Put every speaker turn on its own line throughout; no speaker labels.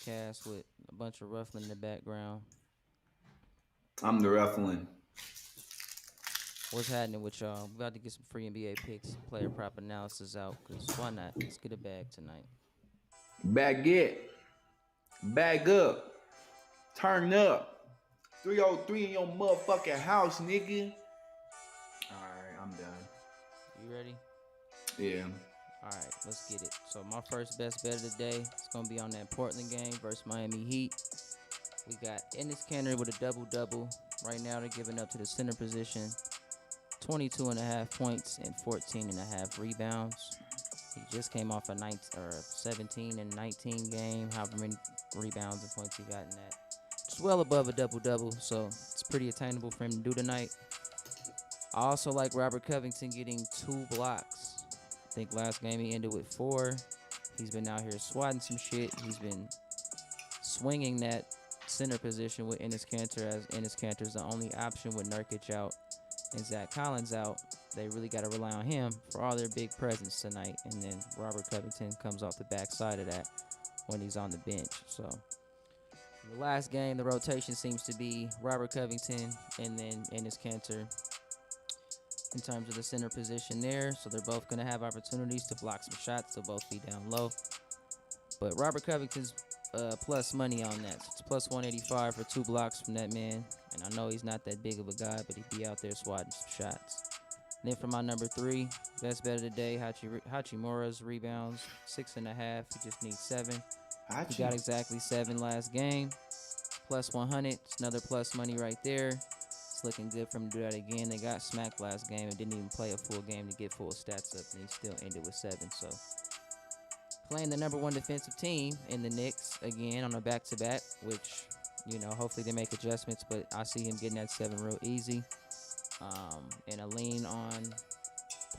cast with a bunch of ruffling in the background.
I'm the ruffling.
What's happening with y'all? We about to get some free NBA picks, player prop analysis out. Cause why not? Let's get a bag tonight.
Back it. Back up. Turn up. 303 in your motherfucking house, nigga. Alright, I'm done.
You ready?
Yeah.
All right, let's get it. So my first best bet of the day is gonna be on that Portland game versus Miami Heat. We got Ennis Canner with a double-double. Right now they're giving up to the center position 22 and a half points and 14 and a half rebounds. He just came off a 17 and 19 game, however many rebounds and points he got in that. It's well above a double-double, so it's pretty attainable for him to do tonight. I also like Robert Covington getting 2 blocks. I think last game he ended with 4. He's been out here swatting some shit. He's been swinging that center position with Enes Kanter, as Enes Kanter is the only option with Nurkic out and Zach Collins out. They really got to rely on him for all their big presence tonight. And then Robert Covington comes off the backside of that when he's on the bench. So in the last game, the rotation seems to be Robert Covington and then Enes Kanter in terms of the center position there. So they're both going to have opportunities to block some shots. They'll both be down low. But Robert Covington's plus money on that. So it's plus 185 for 2 blocks from that man. And I know he's not that big of a guy, but he'd be out there swatting some shots. And then for my number 3, best bet of the day, Hachimura's rebounds, 6.5. He just needs 7. He got exactly 7 last game. Plus 100. It's another plus money right there. It's looking good for him to do that again. They got smacked last game and didn't even play a full game to get full stats up, and he still ended with 7. So playing the number 1 defensive team in the Knicks again on a back-to-back, which, hopefully they make adjustments, but I see him getting that 7 real easy. And a lean on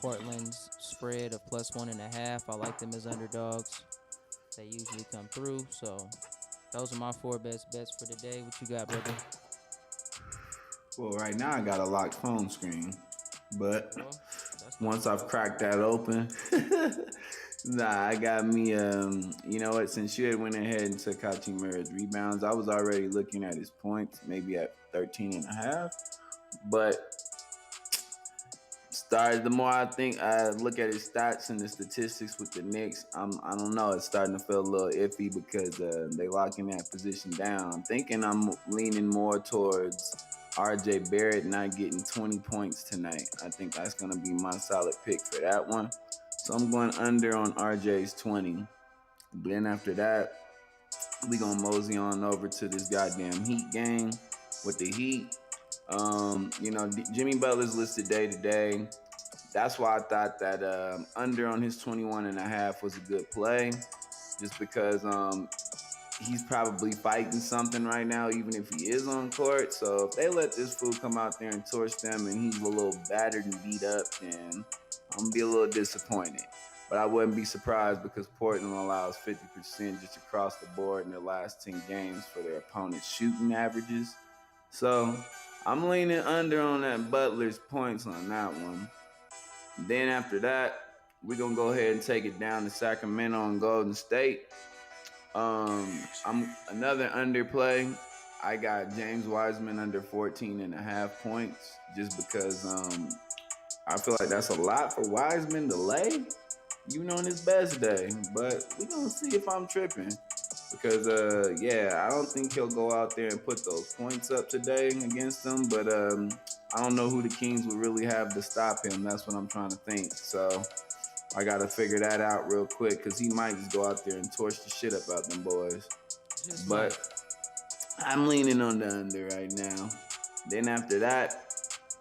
Portland's spread of plus 1.5. I like them as underdogs. They usually come through. So those are my 4 best bets for today. What you got, brother?
Well, right now I got a locked phone screen. But
Well,
once I've cracked that open, I got me, you know what, since you had went ahead and took Hachimura's rebounds, I was already looking at his points, maybe at 13 and a half. But the more I look at his stats and the statistics with the Knicks, I don't know, it's starting to feel a little iffy because they locking that position down. I'm thinking I'm leaning more towards RJ Barrett not getting 20 points tonight. I think that's going to be my solid pick for that one. So I'm going under on RJ's 20. Then after that, we going to mosey on over to this goddamn Heat game with the Heat. Jimmy Butler's listed day to day. That's why I thought that under on his 21 and a half was a good play, just because he's probably fighting something right now, even if he is on court. So if they let this fool come out there and torch them and he's a little battered and beat up, then I'm going to be a little disappointed. But I wouldn't be surprised because Portland allows 50% just across the board in their last 10 games for their opponent's shooting averages. So I'm leaning under on that Butler's points on that one. Then after that, we're going to go ahead and take it down to Sacramento and Golden State. I'm another underplay. I got James Wiseman under 14 and a half points just because I feel like that's a lot for Wiseman to lay, even on his best day. But we're going to see if I'm tripping because, I don't think he'll go out there and put those points up today against them. But I don't know who the Kings would really have to stop him. That's what I'm trying to think. So I got to figure that out real quick because he might just go out there and torch the shit up out them boys. But I'm leaning on the under right now. Then after that,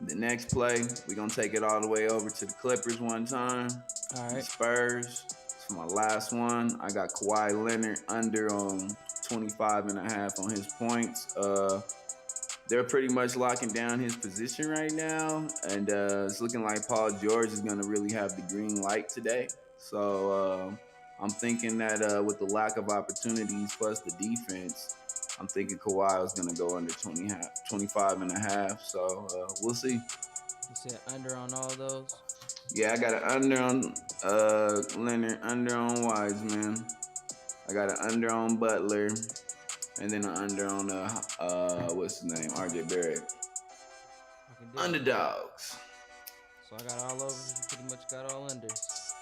the next play, we're going to take it all the way over to the Clippers one time.
All right.
The Spurs. For my last one, I got Kawhi Leonard under on 25 and a half on his points. They're pretty much locking down his position right now, and it's looking like Paul George is going to really have the green light today. So I'm thinking that with the lack of opportunities plus the defense, I'm thinking Kawhi is going to go under 25 and a half. So we'll see.
You said under on all those?
Yeah, I got an under on Leonard, under on Wiseman. I got an under on Butler, and then an under on what's his name, RJ Barrett.
I can dig it.
Underdogs.
So I got all overs. You pretty much got all unders.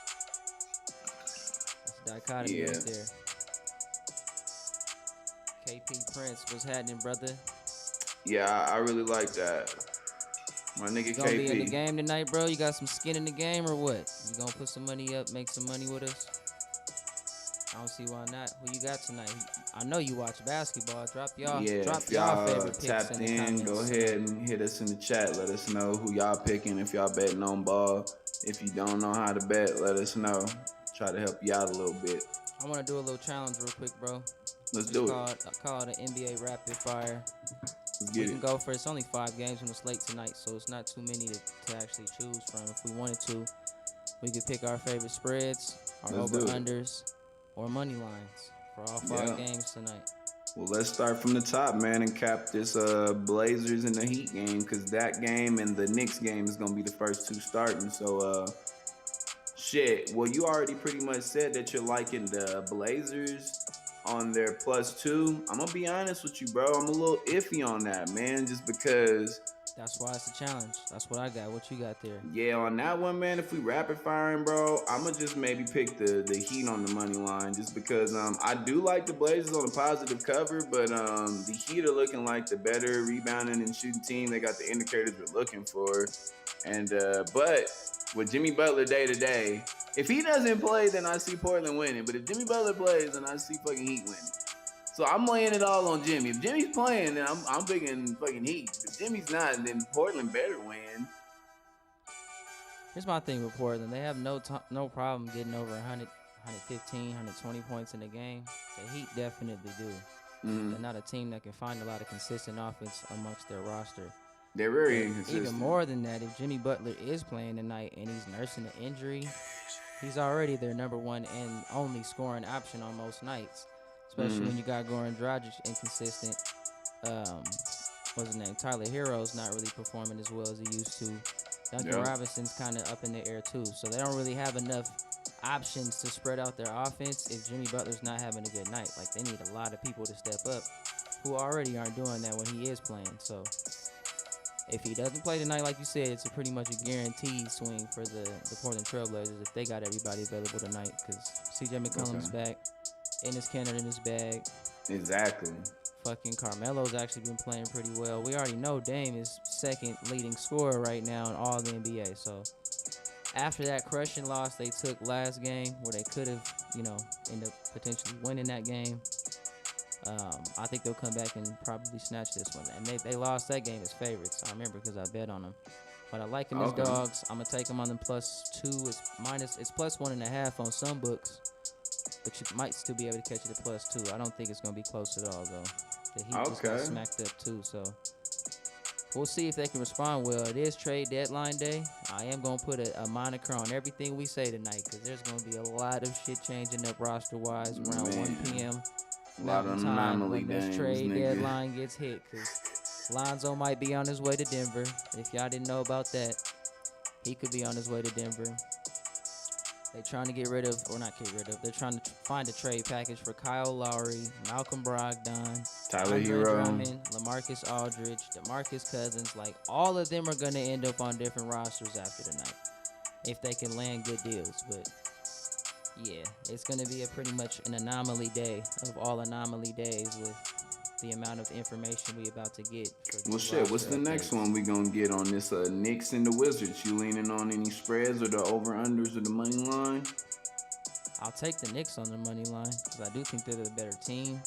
That's a dichotomy
Yeah.
right there. KP Prince, what's happening, brother?
Yeah, I really like that. My nigga
You gonna be in the
KP.
game tonight, bro? You got some skin in the game or what? You gonna put some money up, make some money with us? I don't see why not. Who you got tonight? I know you watch basketball. Drop y'all
If
favorite
y'all
picks
tapped
in the
in,
comments.
go ahead and hit us in the chat. Let us know who y'all picking. If y'all betting on ball, if you don't know how to bet, let us know. Try to help you out a little bit.
I want to do a little challenge real quick, bro.
Let's do it.
I call it an NBA Rapid Fire.
Let's get
We can
it.
go for it's only 5 games on the slate tonight, so it's not too many to actually choose from. If we wanted to, we could pick our favorite spreads, our
Let's do it.
over-unders, or money lines for all 5 games tonight.
Well, let's start from the top, man, and cap this Blazers and the Heat game, because that game and the Knicks game is going to be the first 2 starting. So, shit. Well, you already pretty much said that you're liking the Blazers on their +2. I'm going to be honest with you, bro. I'm a little iffy on that, man, just because.
That's why it's a challenge. That's what I got. What you got there?
Yeah, on that one, man, if we rapid firing, bro, I'm going to just maybe pick the Heat on the money line just because I do like the Blazers on a positive cover, but the Heat are looking like the better rebounding and shooting team. They got the indicators we're looking for. And but with Jimmy Butler day to day, if he doesn't play, then I see Portland winning. But if Jimmy Butler plays, then I see fucking Heat winning. So I'm laying it all on Jimmy. If Jimmy's playing, then I'm picking fucking Heat. If Jimmy's not, then Portland better win.
Here's my thing with Portland. They have no problem getting over 100, 115, 120 points in the game. The Heat definitely do.
Mm-hmm.
They're not a team that can find a lot of consistent offense amongst their roster.
They're very inconsistent.
Even more than that, if Jimmy Butler is playing tonight and he's nursing an injury, he's already their number 1 and only scoring option on most nights. Especially when you got Goran Dragic inconsistent. What's his name? Tyler Hero's not really performing as well as he used to. Duncan Robinson's kind of up in the air too. So they don't really have enough options to spread out their offense if Jimmy Butler's not having a good night. Like, they need a lot of people to step up who already aren't doing that when he is playing. So if he doesn't play tonight, like you said, it's pretty much a guaranteed swing for the Portland Trailblazers if they got everybody available tonight, because CJ McCollum's back. Enes Kanter in his bag.
Exactly.
Fucking Carmelo's actually been playing pretty well. We already know Dame is second leading scorer right now in all the NBA. So after that crushing loss they took last game, where they could have, end up potentially winning that game, I think they'll come back and probably snatch this one. And they lost that game as favorites. I remember because I bet on them. But I like them as dogs. I'm gonna take them on them +2. It's +1.5 on some books. But you might still be able to catch it at +2. I don't think it's going to be close at all, though. The Heat just got smacked up, too. So we'll see if they can respond well. It is trade deadline day. I am going to put a moniker on everything we say tonight, because there's going to be a lot of shit changing up roster-wise around 1 p.m.
A lot of anomaly
when this trade deadline gets hit, because Lonzo might be on his way to Denver. If y'all didn't know about that, he could be on his way to Denver. They're trying to they're trying to find a trade package for Kyle Lowry, Malcolm Brogdon,
Tyler Hero,
Drummond, LaMarcus Aldridge, DeMarcus Cousins. Like, all of them are going to end up on different rosters after tonight if they can land good deals. But, yeah, it's going to be pretty much an anomaly day of all anomaly days with the amount of information we about to get.
Well, shit, what's the next one we gonna get on this Knicks and the Wizards? You leaning on any spreads or the over-unders or the money line?
I'll take the Knicks on the money line because I do think they're the better team.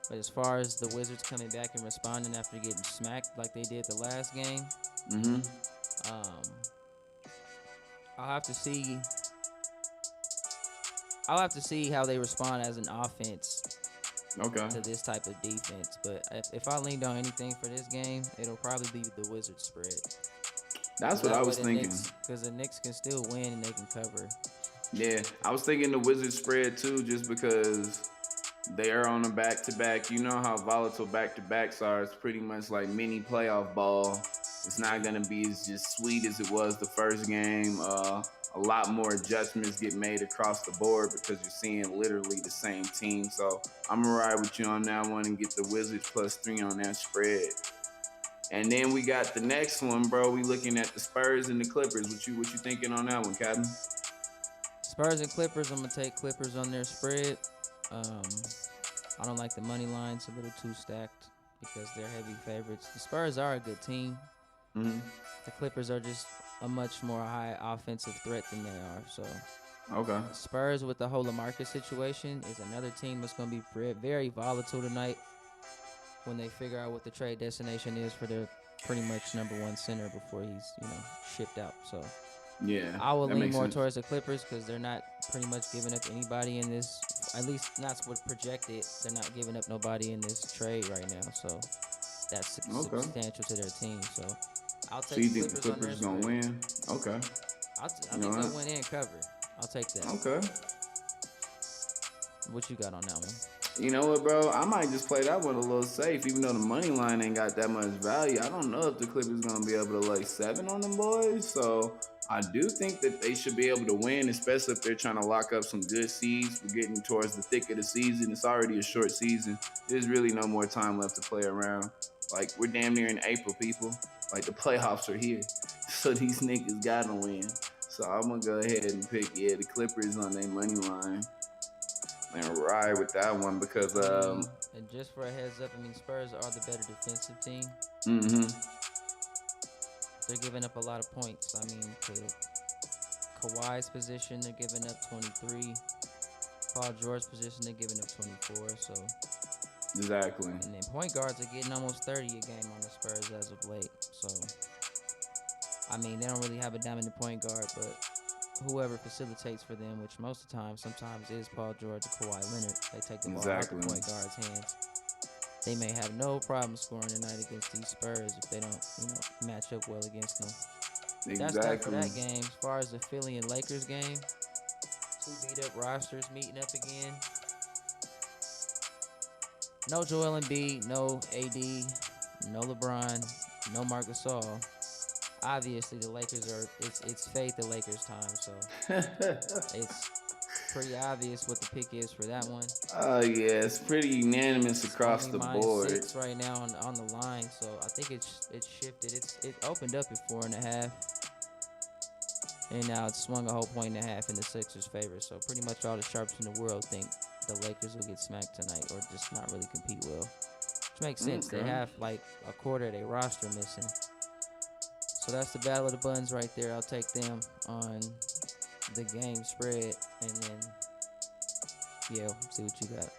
But as far as the Wizards coming back and responding after getting smacked like they did the last game, I'll have to see how they respond as an offense to this type of defense. But if I leaned on anything for this game, it'll probably be the Wizards spread.
That's what I was thinking.
Because the Knicks can still win and they can cover.
Yeah, I was thinking the Wizards spread too, just because they are on a back-to-back. You know how volatile back-to-backs are. It's pretty much like mini playoff ball. It's not gonna be as just sweet as it was the first game. A lot more adjustments get made across the board because you're seeing literally the same team. So I'm gonna ride with you on that one and get the Wizards +3 on that spread. And then we got the next one, bro. We looking at the Spurs and the Clippers. What you thinking on that one, Captain?
Spurs and Clippers. I'm gonna take Clippers on their spread. Um, I don't like the money line. It's a little too stacked because they're heavy favorites. The Spurs are a good team.
Mm-hmm.
The Clippers are just a much more high offensive threat than they are. So
Okay.
Spurs with the whole LaMarcus situation is another team that's going to be very volatile tonight when they figure out what the trade destination is for their pretty much number one center before he's, shipped out. So
Yeah,
I will
that
lean
makes
more
sense.
towards the Clippers because they're not pretty much giving up anybody in this. At least that's what projected. They're not giving up nobody in this trade right now. So that's
Okay.
substantial to their team. So I'll
So
take
you
the
think the
Clippers on their
Clippers gonna
spread.
win? Okay.
I
You
think
know
they'll
what?
win and cover. I'll take that.
Okay.
What you got on that one?
You know what, bro? I might just play that one a little safe, even though the money line ain't got that much value. I don't know if the Clippers gonna be able to lay 7 on them boys. So I do think that they should be able to win, especially if they're trying to lock up some good seeds. We're getting towards the thick of the season. It's already a short season. There's really no more time left to play around. Like, we're damn near in April, people. Like, the playoffs are here. So these niggas gotta win. So I'm gonna go ahead and pick, the Clippers on their money line. And ride with that one because
And just for a heads up, Spurs are the better defensive team.
mm-hmm.
They're giving up a lot of points. To Kawhi's position, they're giving up 23. Paul George's position, they're giving up 24. So
Exactly.
and then point guards are getting almost 30 a game on the Spurs as of late. So they don't really have a dominant point guard, but whoever facilitates for them, which most of the time sometimes is Paul George or Kawhi Leonard, they take the ball out the point guard's hands. They may have no problem scoring tonight against these Spurs if they don't, match up well against them.
Exactly.
That's that for that game. As far as the Philly and Lakers game, two beat up rosters meeting up again. No Joel Embiid, no AD, no LeBron, no Marc Gasol. Obviously, the Lakers it's fade the Lakers time, so it's pretty obvious what the pick is for that one.
Oh yeah, it's pretty unanimous across the board.
-6 right now on the line, so I think it's shifted. It opened up at 4.5, and now it's swung a whole 1.5 in the Sixers' favor. So pretty much all the sharps in the world think the Lakers will get smacked tonight, or just not really compete well. Which makes sense.
Okay.
They have like a quarter of their roster missing. So that's the battle of the buns right there. I'll take them on the game spread, and then see what you got.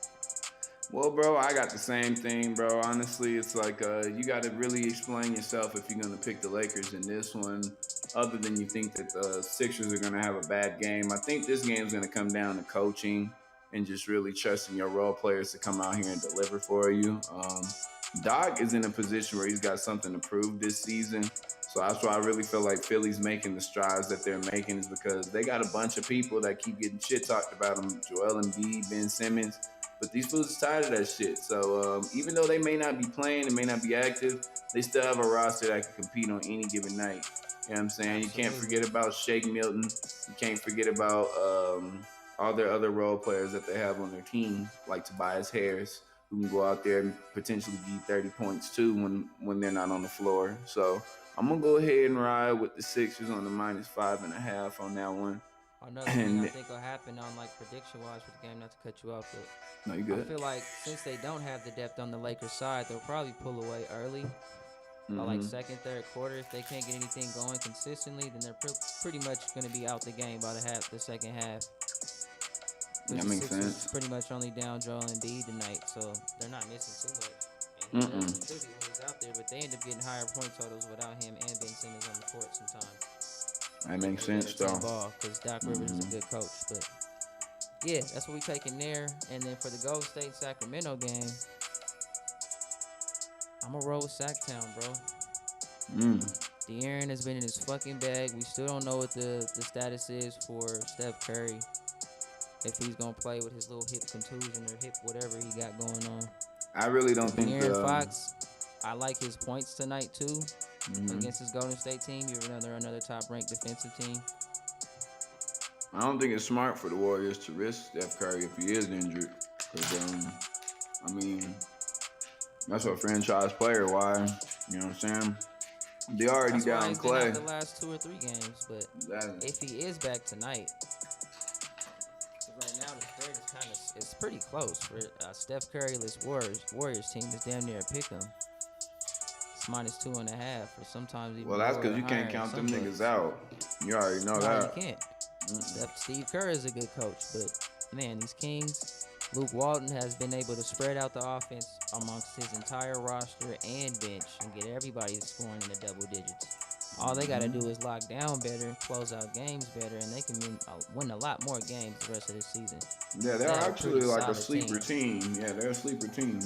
Well, bro, I got the same thing, bro. Honestly, it's like you got to really explain yourself if you're gonna pick the Lakers in this one. Other than you think that the Sixers are gonna have a bad game, I think this game's gonna come down to coaching and just really trusting your role players to come out here and deliver for you. Doc is in a position where he's got something to prove this season. So that's why I really feel like Philly's making the strides that they're making, is because they got a bunch of people that keep getting shit talked about them. Joel Embiid, Ben Simmons. But these fools are tired of that shit. So even though they may not be playing and may not be active, they still have a roster that can compete on any given night. You know what I'm saying?
Absolutely.
You can't forget about Shake Milton. You can't forget about all their other role players that they have on their team, like Tobias Harris, who can go out there and potentially give 30 points too when they're not on the floor. So I'm going to go ahead and ride with the Sixers on the -5.5 on that one.
Another thing I think will happen on prediction-wise for the game, not to cut you off, but
no, you good.
I feel like since they don't have the depth on the Lakers side, they'll probably pull away early. By second, third quarter, if they can't get anything going consistently, then they're pretty much going to be out the game by the second half.
That makes sense.
Pretty much only down Joel Embiid tonight, so they're not missing too much. And he does when he's out there, but they end up getting higher point totals without him and Ben Simmons on the court sometimes.
That makes sense, though.
Because Doc Rivers is a good coach, but yeah, that's what we taking there. And then for the Golden State Sacramento game, I'm gonna roll with Sacktown, bro. De'Aaron has been in his fucking bag. We still don't know what the status is for Steph Curry. If he's gonna play with his little hip contusion or hip whatever he got going on.
I really don't think
De'Aaron Fox, I like his points tonight too, against his Golden State team. You're another top-ranked defensive team.
I don't think it's smart for the Warriors to risk Steph Curry if he is injured. Because, I mean, that's a franchise player. Why? You know what I'm saying? They already
That's why
down
he's
Clay.
been out the last 2 or 3 games. But if he is back tonight, right now the spread is it's pretty close. For Steph Curry-less Warriors team is damn near a pick 'em. It's -2.5 or sometimes even.
Well, that's
because
you can't count them niggas out. You already know that.
You can't. Steve Kerr is a good coach, but man, these Kings, Luke Walton has been able to spread out the offense amongst his entire roster and bench and get everybody scoring in the double digits. All they got to do is lock down better, close out games better, and they can win a lot more games the rest of the season.
Yeah, they're actually like a sleeper team. Yeah, they're a sleeper team.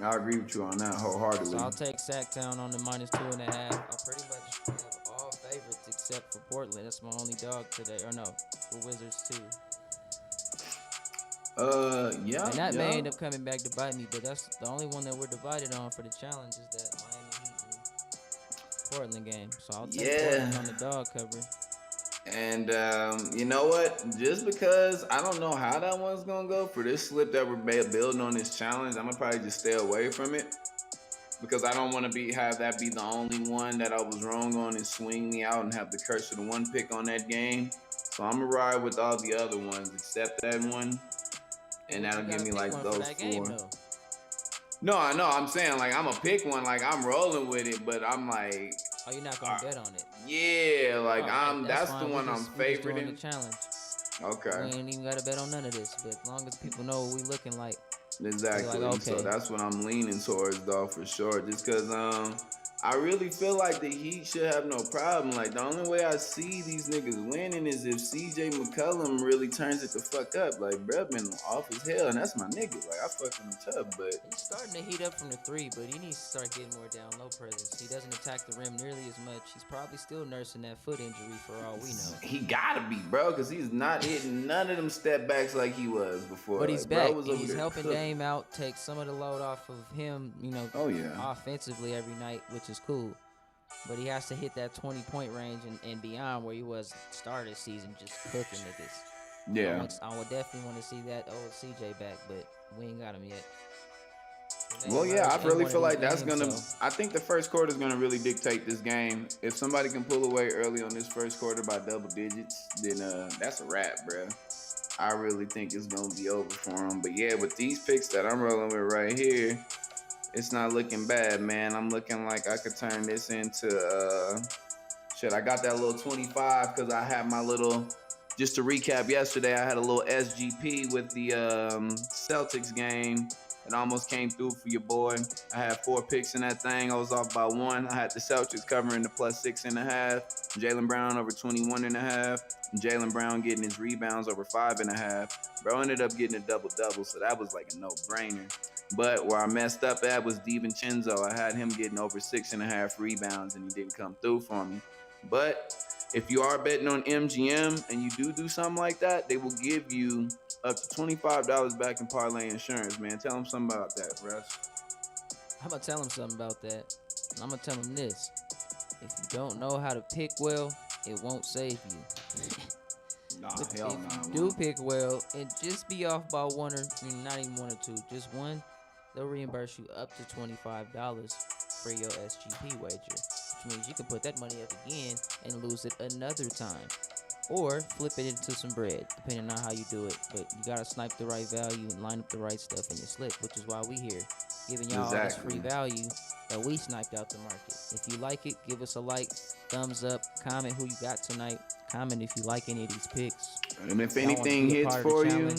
I agree with you on that wholeheartedly.
So I'll take Sacktown on the -2.5. I pretty much have all favorites except for Portland. That's my only dog today. Or no, for Wizards too.
Yeah.
And that may end up coming back to bite me, but that's the only one that we're divided on for the challenge is that Miami Heat and Portland game. So I'll take Portland on the dog cover.
And you know what? Just because I don't know how that one's gonna go for this slip that we're building on this challenge, I'm gonna probably just stay away from it because I don't want to have that be the only one that I was wrong on and swing me out and have the curse of the one pick on that game. So I'm gonna ride with all the other ones except that one, and that'll give me like those 4.
Game,
no, I know. I'm saying like I'm gonna pick one, like I'm rolling with it, but I'm like.
Oh, you're not gonna bet on it?
Yeah, like that's the one I'm favoriting.
The challenge.
Okay.
We ain't even gotta bet on none of this, but as long as people know what we looking like.
Exactly. Like, okay. So that's what I'm leaning towards, though, for sure. Just because I really feel like the Heat should have no problem. Like, the only way I see these niggas winning is if CJ McCollum really turns it the fuck up. Like, bruh been off as hell, and that's my nigga. Like, I fucking him tough, but...
He's starting to heat up from the 3, but he needs to start getting more down low presence. He doesn't attack the rim nearly as much. He's probably still nursing that foot injury for all we know.
He gotta be, bro, because he's not hitting none of them step backs like he was before.
But he's back. He's helping Dame out, take some of the load off of him, you know, offensively every night, which is cool. But he has to hit that 20-point range and beyond where he was start of the season, just cooking niggas.
Yeah.
I would definitely want to see that old CJ back, but we ain't got him yet.
Well, yeah, I really feel like that's going to... I think the first quarter is going to really dictate this game. If somebody can pull away early on this first quarter by double digits, then that's a wrap, bro. I really think it's going to be over for him. But, yeah, with these picks that I'm rolling with right here, it's not looking bad, man. I'm looking like I could turn this into... I got that little 25 because I had my little... Just to recap, yesterday I had a little SGP with the Celtics game. It almost came through for your boy. I had 4 picks in that thing. I was off by 1. I had the Celtics covering the +6.5. Jaylen Brown over 21.5. And Jaylen Brown getting his rebounds over 5.5. Bro ended up getting a double-double, so that was like a no-brainer. But where I messed up at was DiVincenzo. I had him getting over 6.5 rebounds, and he didn't come through for me. But if you are betting on MGM and you do something like that, they will give you up to $25 back in parlay insurance, man. Tell them something about that, Russ.
I'm going to tell him something about that. I'm going to tell him this. If you don't know how to pick well, it won't save you. If you do pick well and just be off by 1 or not even 1 or 2, just 1, they'll reimburse you up to $25 for your SGP wager, which means you can put that money up again and lose it another time. Or flip it into some bread, depending on how you do it. But you gotta snipe the right value and line up the right stuff in your slip, which is why we here, giving y'all all this free value that we sniped out the market. If you like it, give us a like, thumbs up, comment who you got tonight, comment if you like any of these picks.
And if anything hits for you,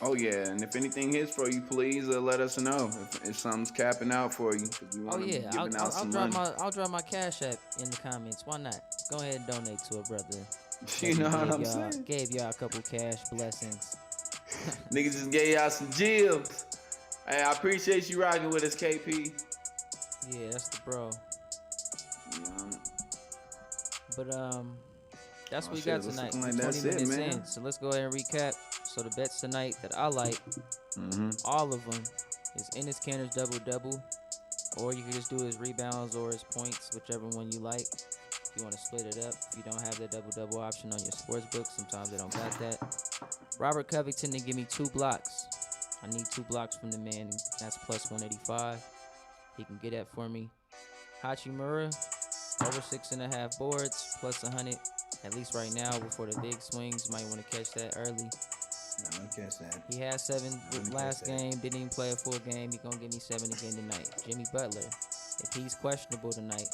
and if anything hits for you, please let us know if something's capping out for you.
I'll drop my Cash App in the comments. Why not? Go ahead and donate to a brother.
You know what I'm saying?
Gave y'all a couple cash blessings.
Niggas just gave y'all some gems. Hey, I appreciate you rocking with us, KP.
Yeah, that's the bro.
Yeah.
But that's what we got tonight. Like 20 minutes in. So let's go ahead and recap. So the bets tonight that I like, all of them, is Enes Kanter's double-double, Or you can just do his rebounds or his points, whichever one you like. If you want to split it up, if you don't have the double-double option on your sports book, sometimes they don't got that. Robert Covington to give me 2 blocks. I need 2 blocks from the man. That's plus 185. He can get that for me. Hachimura, over 6.5 boards, plus 100. At least right now, before the big swings, you might want to catch that early.
I'm gonna catch that.
He had 7 last game, didn't even play a full game. He gonna give me 7 again tonight. Jimmy Butler, if he's questionable tonight,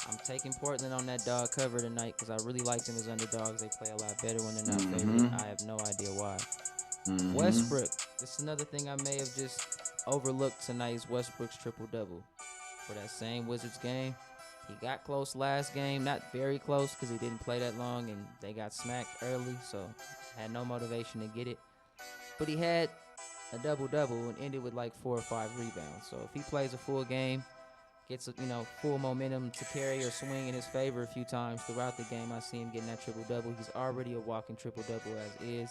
I'm taking Portland on that dog cover tonight because I really like them as underdogs. They play a lot better when they're not favored. I have no idea why. Westbrook, this is another thing I may have just overlooked tonight is Westbrook's triple-double. For that same Wizards game, he got close last game. Not very close because he didn't play that long and they got smacked early, so had no motivation to get it. But he had a double-double and ended with like 4 or 5 rebounds. So if he plays a full game, gets full momentum to carry or swing in his favor a few times throughout the game, I see him getting that triple-double. He's already a walking triple-double as is.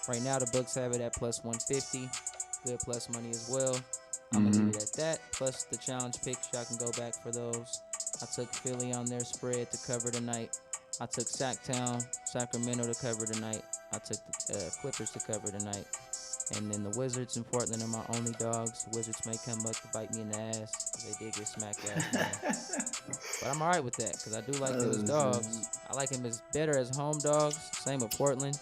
Right now, the books have it at plus 150. Good plus money as well. I'm going to leave it at that. Plus the challenge picks, y'all can go back for those. I took Philly on their spread to cover tonight. I took Sacktown, Sacramento to cover tonight. I took the Clippers to cover tonight. And then the Wizards and Portland are my only dogs. The Wizards may come back to bite me in the ass because they did get smacked last game. But I'm all right with that because I do like them as dogs. I like them as better as home dogs. Same with Portland.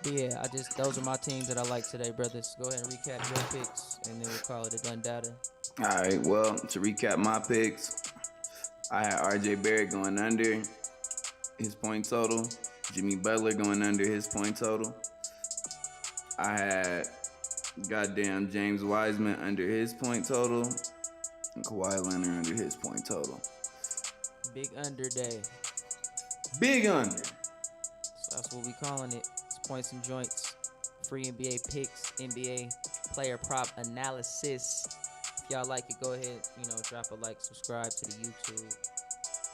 But yeah, those are my teams that I like today, brothers. Go ahead and recap your picks, and then we'll call it a done data.
All right, well, to recap my picks, I had RJ Barrett going under his point total. Jimmy Butler going under his point total. I had goddamn James Wiseman under his point total. And Kawhi Leonard under his point total.
Big under day.
Big under.
So that's what we calling it. It's points and joints. Free NBA picks, NBA player prop analysis. If y'all like it, go ahead, drop a like, subscribe to the YouTube.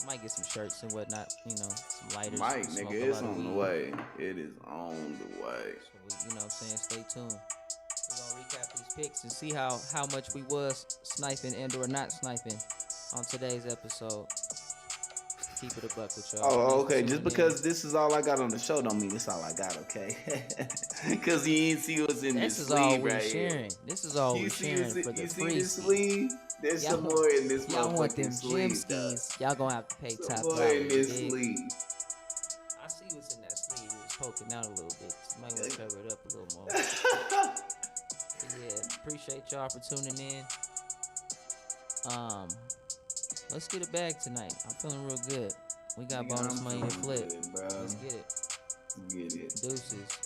Might get some shirts and whatnot, some lighters.
Mike, nigga, it's on the way. It is on the way.
So, stay tuned. We're going to recap these picks and see how much we was sniping and or not sniping on today's episode. Keep it a buck with y'all.
Oh, okay. Just because this is all I got on the show don't mean it's all I got, okay? Because you ain't see what's in this sleeve right here.
This is all we're sharing for the free.
You see this sleeve? There's some more in this
y'all want them
sleeve.
Gym skis. Y'all gonna have to pay top dollar.
Some more in this sleeve.
I see what's in that sleeve. It was poking out a little bit. You might want to cover it up a little more. Yeah, appreciate y'all for tuning in. Let's get a bag tonight. I'm feeling real good. We got bonus money to flip. Let's get it.
Get it.
Deuces.